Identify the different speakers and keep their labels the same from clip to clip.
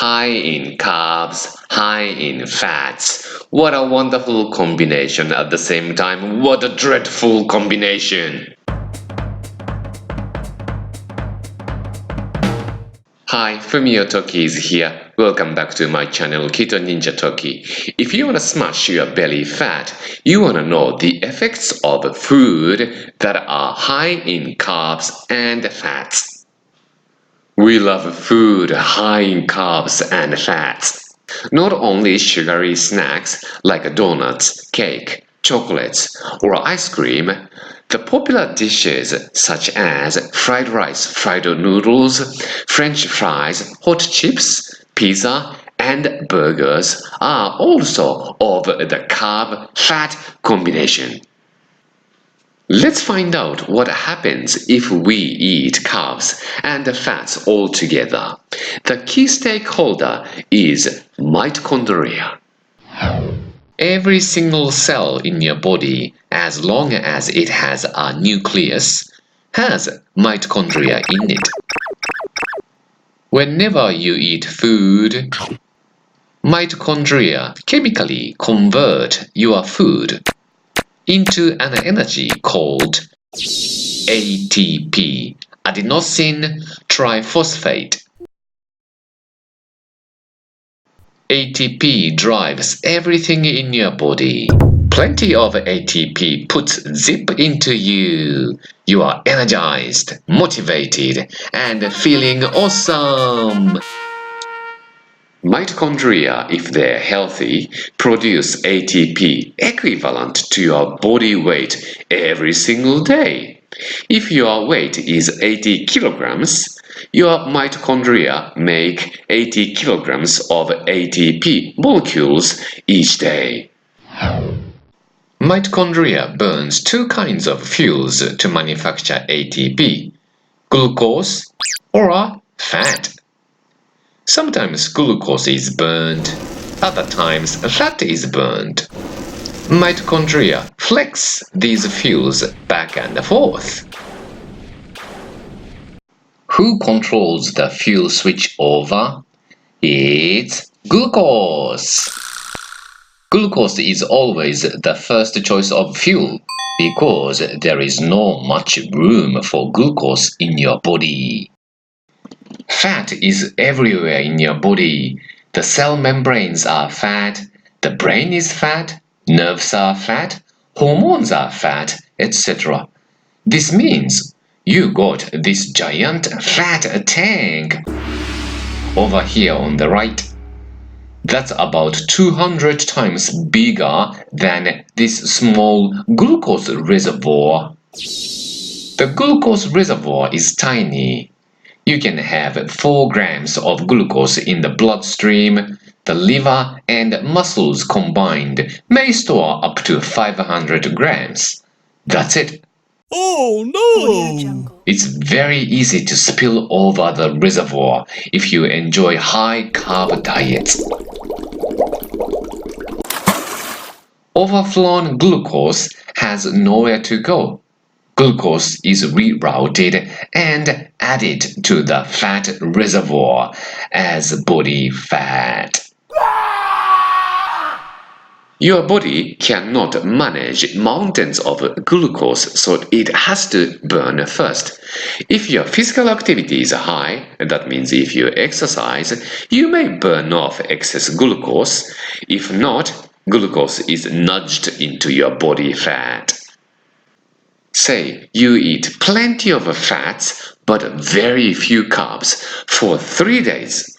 Speaker 1: High in carbs, high in fats. What a wonderful combination at the same time. What a dreadful combination. Hi, Fumio Toki is here. Welcome back to my channel Keto Ninja Toki. If you want to smash your belly fat, you want to know the effects of food that are high in carbs and fats. We love food high in carbs and fats. Not only sugary snacks like donuts, cake, chocolates, or ice cream, the popular dishes such as fried rice, fried noodles, French fries, hot chips, pizza, and burgers are also of the carb-fat combination. Let's find out what happens if we eat carbs and fats all together. The key stakeholder is mitochondria. Every single cell in your body, as long as it has a nucleus, has mitochondria in it. Whenever you eat food, mitochondria chemically convert your food into an energy called ATP, adenosine triphosphate. ATP drives everything in your body. Plenty of ATP puts zip into you. You are energized, motivated, and feeling awesome. Mitochondria, if they're healthy, produce ATP equivalent to your body weight every single day. If your weight is 80 kilograms, your mitochondria make 80 kilograms of ATP molecules each day. Mitochondria burns two kinds of fuels to manufacture ATP, glucose or fat. Sometimes glucose is burned, other times fat is burned. Mitochondria flex these fuels back and forth. Who controls the fuel switch over? It's glucose. Glucose is always the first choice of fuel because there is not much room for glucose in your body. Fat is everywhere in your body. The cell membranes are fat, the brain is fat, nerves are fat, hormones are fat, etc. This means you got this giant fat tank over here on the right. That's about 200 times bigger than this small glucose reservoir. The glucose reservoir is tiny. You can have 4 grams of glucose in the bloodstream. The liver and muscles combined may store up to 500 grams. That's it.
Speaker 2: Oh no!
Speaker 1: It's very easy to spill over the reservoir if you enjoy high-carb diets. Overflown glucose has nowhere to go. Glucose is rerouted and added to the fat reservoir as body fat. Your body cannot manage mountains of glucose, so it has to burn first. If your physical activity is high, that means if you exercise, you may burn off excess glucose. If not, glucose is nudged into your body fat. Say you eat plenty of fats but very few carbs for 3 days.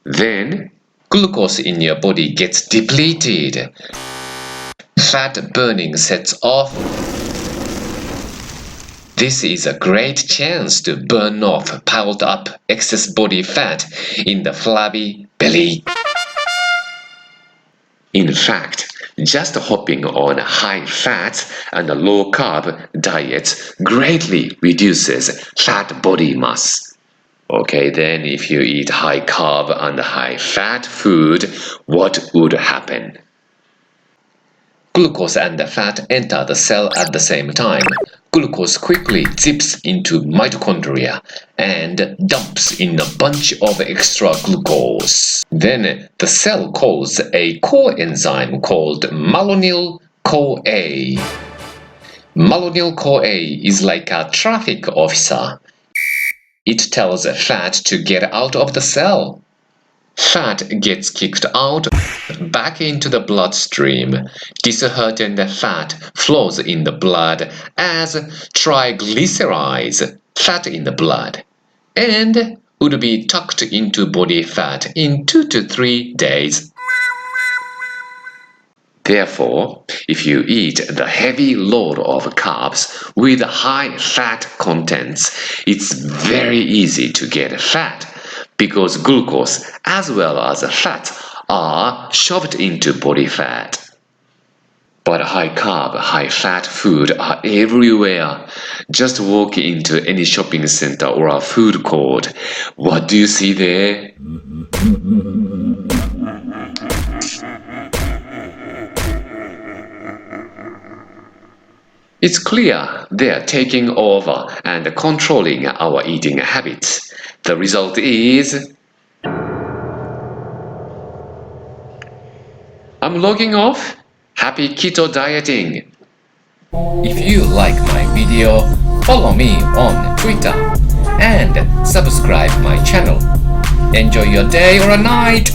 Speaker 1: Then glucose in your body gets depleted. Fat burning sets off. This is a great chance to burn off piled up excess body fat in the flabby belly. In fact, just hopping on high fat and low carb diets greatly reduces fat body mass. Okay, then if you eat high carb and high fat food, what would happen? Glucose and fat enter the cell at the same time, Glucose quickly zips into mitochondria and dumps in a bunch of extra glucose. Then the cell calls a coenzyme called malonyl-CoA. Malonyl-CoA is like a traffic officer. It tells fat to get out of the cell. Fat gets kicked out back into the bloodstream. Disheartened fat flows in the blood as triglycerides, fat in the blood, and would be tucked into body fat in 2 to 3 days. Therefore, if you eat the heavy load of carbs with high fat contents, it's very easy to get fat because glucose as well as fat are shoved into body fat. But high carb, high fat food are everywhere. Just walk into any shopping center or a food court. What do you see there? It's clear they're taking over and controlling our eating habits. The result is... I'm logging off. Happy keto dieting! If you like my video, follow me on Twitter and subscribe my channel. Enjoy your day or a night!